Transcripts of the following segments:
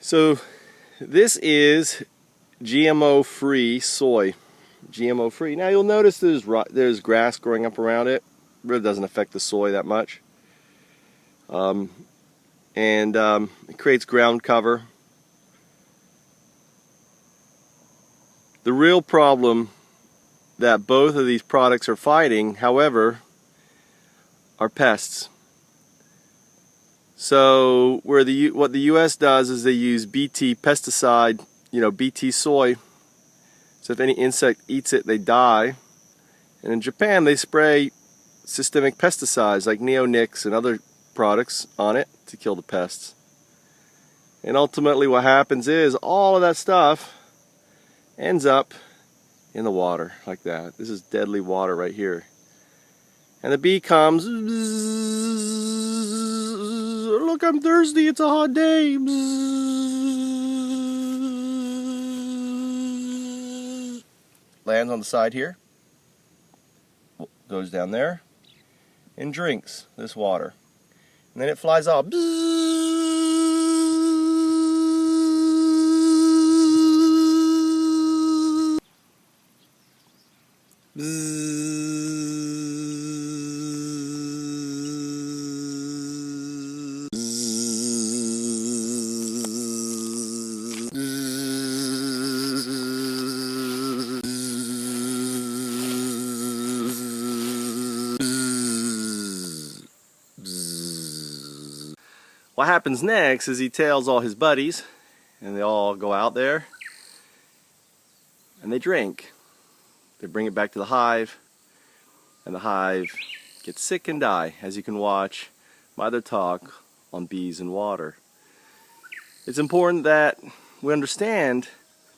So this is GMO-free soy. GMO-free. Now you'll notice there's grass growing up around it. Really doesn't affect the soy that much. It creates ground cover. The real problem that both of these products are fighting, however, are pests. So what the U.S. does is they use Bt pesticide, Bt soy. So if any insect eats it, they die. And in Japan, they spray systemic pesticides like neonics and other products on it to kill the pests. And ultimately what happens is all of that stuff ends up in the water like that. This is deadly water right here. And the bee comes, look, I'm thirsty, it's a hot day. Lands on the side here, goes down there, and drinks this water. And then it flies off. What happens next is he tells all his buddies, and they all go out there and they drink. They bring it back to the hive, and the hive gets sick and die, as you can watch my other talk on bees and water. It's important that we understand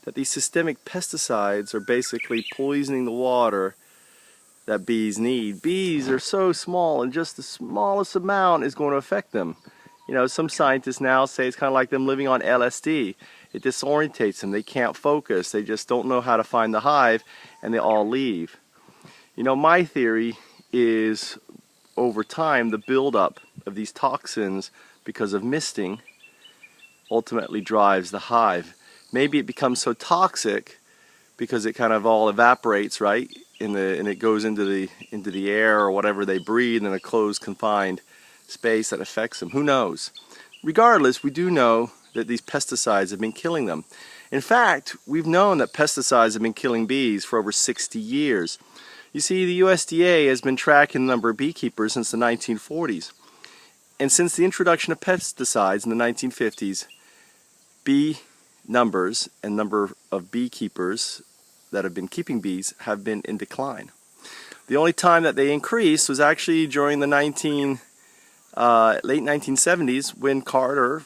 that these systemic pesticides are basically poisoning the water that bees need. Bees are so small, and just the smallest amount is going to affect them. Some scientists now say it's kind of like them living on LSD. It disorientates them. They can't focus. They just don't know how to find the hive, and they all leave. My theory is over time the buildup of these toxins because of misting ultimately drives the hive. Maybe it becomes so toxic because it kind of all evaporates, right? And it goes into the air or whatever they breathe in a closed, confined space that affects them. Who knows? Regardless, we do know that these pesticides have been killing them. In fact, we've known that pesticides have been killing bees for over 60 years. You see, the USDA has been tracking the number of beekeepers since the 1940s. And since the introduction of pesticides in the 1950s, bee numbers and number of beekeepers that have been keeping bees have been in decline. The only time that they increased was actually during the late 1970s, when Carter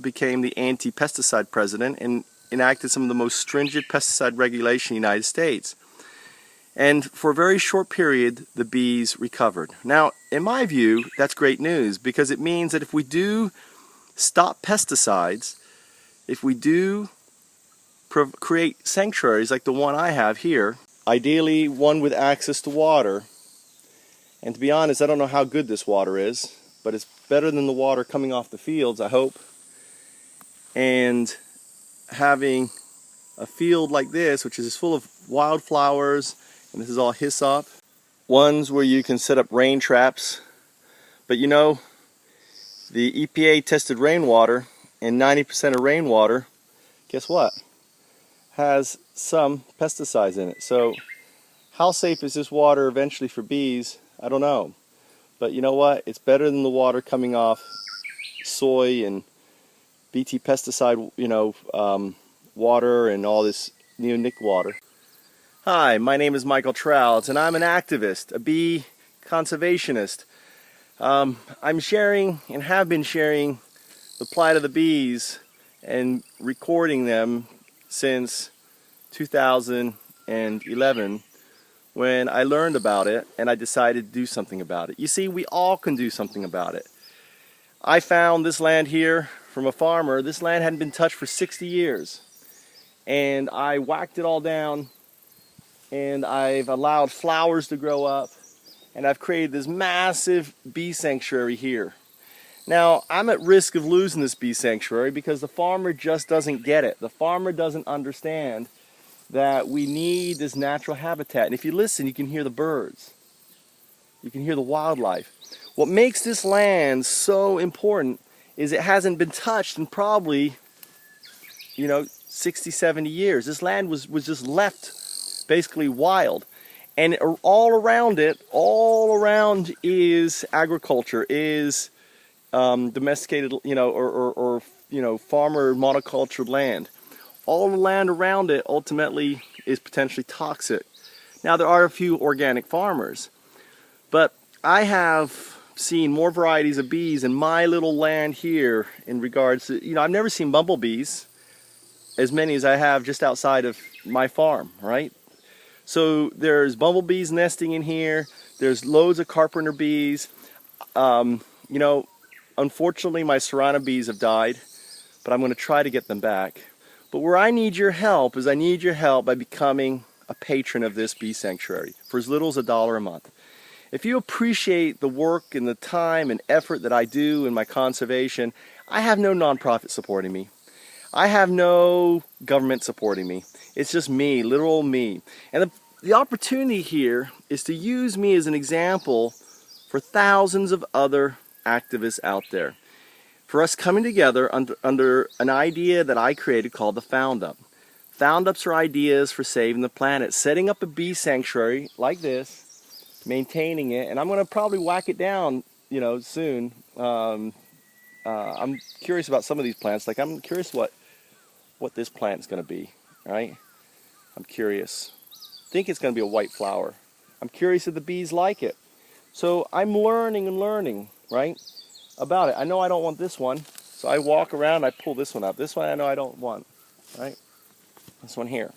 became the anti-pesticide president and enacted some of the most stringent pesticide regulation in the United States. And for a very short period, the bees recovered. Now, in my view, that's great news, because it means that if we do stop pesticides, if we do create sanctuaries like the one I have here, ideally one with access to water, and to be honest, I don't know how good this water is, but it's better than the water coming off the fields, I hope. And having a field like this, which is full of wildflowers, and this is all hyssop, ones where you can set up rain traps. But the EPA tested rainwater, and 90% of rainwater, guess what? Has some pesticides in it. So how safe is this water eventually for bees? I don't know. But you know what? It's better than the water coming off soy and Bt pesticide, water and all this neonic water. Hi, my name is Michael Trout, and I'm an activist, a bee conservationist. I'm sharing and have been sharing the plight of the bees and recording them since 2011. When I learned about it and I decided to do something about it. You see, we all can do something about it. I found this land here from a farmer. This land hadn't been touched for 60 years. And I whacked it all down, and I've allowed flowers to grow up, and I've created this massive bee sanctuary here. Now, I'm at risk of losing this bee sanctuary because the farmer just doesn't get it. The farmer doesn't understand that we need this natural habitat. And if you listen, you can hear the birds. You can hear the wildlife. What makes this land so important is it hasn't been touched in probably, 60, 70 years. This land was just left basically wild. And all around it, all around is agriculture, is domesticated, or farmer monocultured land. All the land around it ultimately is potentially toxic. Now, there are a few organic farmers, but I have seen more varieties of bees in my little land here in regards to, I've never seen bumblebees as many as I have just outside of my farm, right? So there's bumblebees nesting in here. There's loads of carpenter bees. Unfortunately, my Serrano bees have died, but I'm going to try to get them back. But where I need your help is I need your help by becoming a patron of this bee sanctuary for as little as $1 a month. If you appreciate the work and the time and effort that I do in my conservation, I have no nonprofit supporting me. I have no government supporting me. It's just me, literal me. And the opportunity here is to use me as an example for thousands of other activists out there. For us coming together under an idea that I created called the Found Up. Found Ups are ideas for saving the planet. Setting up a bee sanctuary like this, maintaining it, and I'm going to probably whack it down, soon. I'm curious about some of these plants. Like, I'm curious what this plant's going to be, right? I'm curious. I think it's going to be a white flower. I'm curious if the bees like it. So I'm learning and learning, right, about it. I know I don't want this one, so I walk around, I pull this one up. This one I know I don't want, right? This one here.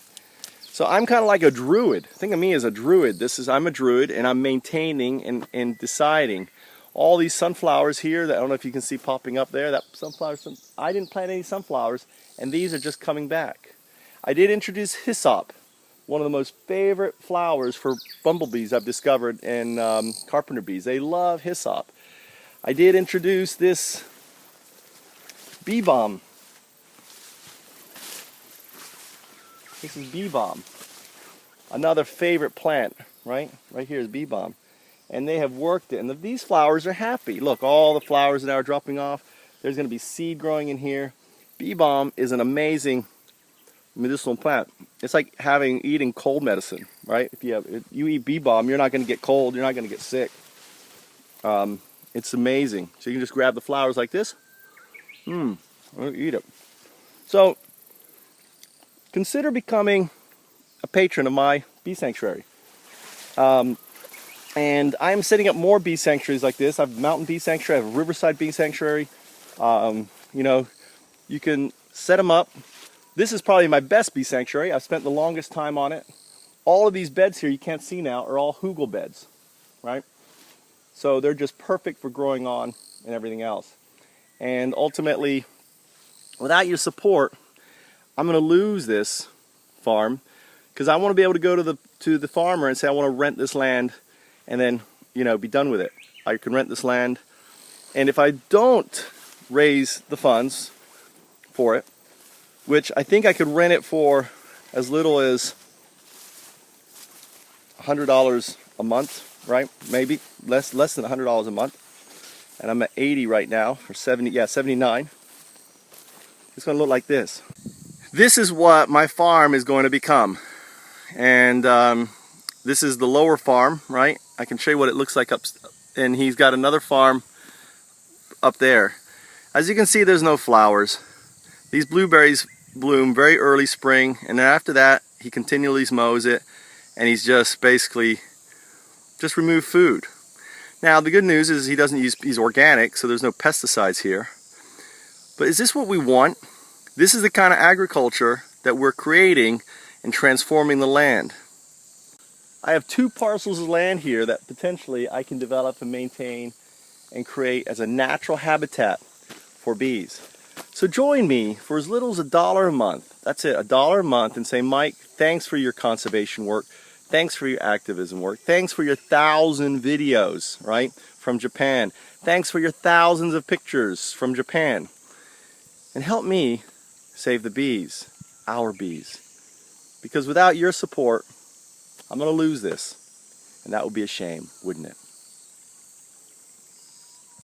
So I'm kind of like a druid. Think of me as a druid. I'm a druid, and I'm maintaining and deciding. All these sunflowers here that I don't know if you can see popping up there, that sunflowers, I didn't plant any sunflowers, and these are just coming back. I did introduce hyssop, one of the most favorite flowers for bumblebees I've discovered, and carpenter bees. They love hyssop. I did introduce this bee balm. This is bee balm. Another favorite plant, right? Right here is bee balm. And they have worked it. And these flowers are happy. Look, all the flowers that are dropping off. There's going to be seed growing in here. Bee balm is an amazing medicinal plant. It's like eating cold medicine, right? If you eat bee balm, you're not going to get cold. You're not going to get sick. It's amazing. So you can just grab the flowers like this. Eat it. So consider becoming a patron of my bee sanctuary. And I'm setting up more bee sanctuaries like this. I have a mountain bee sanctuary, I have a riverside bee sanctuary. You can set them up. This is probably my best bee sanctuary. I've spent the longest time on it. All of these beds here you can't see now are all hugel beds, right? So they're just perfect for growing on and everything else. And ultimately, without your support, I'm going to lose this farm because I want to be able to go to the farmer and say I want to rent this land and then, be done with it. I can rent this land, and if I don't raise the funds for it, which I think I could rent it for as little as $100 a month, right? Maybe less than $100 a month. And I'm at 80 right now, or 70, 79. It's going to look like this. This is what my farm is going to become. And this is the lower farm, right? I can show you what it looks like up, and he's got another farm up there. As you can see, there's no flowers. These blueberries bloom very early spring, and then after that, he continually mows it, and he's just basically just removed food. Now, the good news is he's organic, so there's no pesticides here. But is this what we want? This is the kind of agriculture that we're creating and transforming the land. I have 2 parcels of land here that potentially I can develop and maintain and create as a natural habitat for bees. So join me for as little as $1 a month. That's it, $1 a month, and say, Mike, thanks for your conservation work. Thanks for your activism work. Thanks for your 1,000 videos, right, from Japan. Thanks for your thousands of pictures from Japan. And help me save the bees, our bees. Because without your support, I'm going to lose this. And that would be a shame, wouldn't it?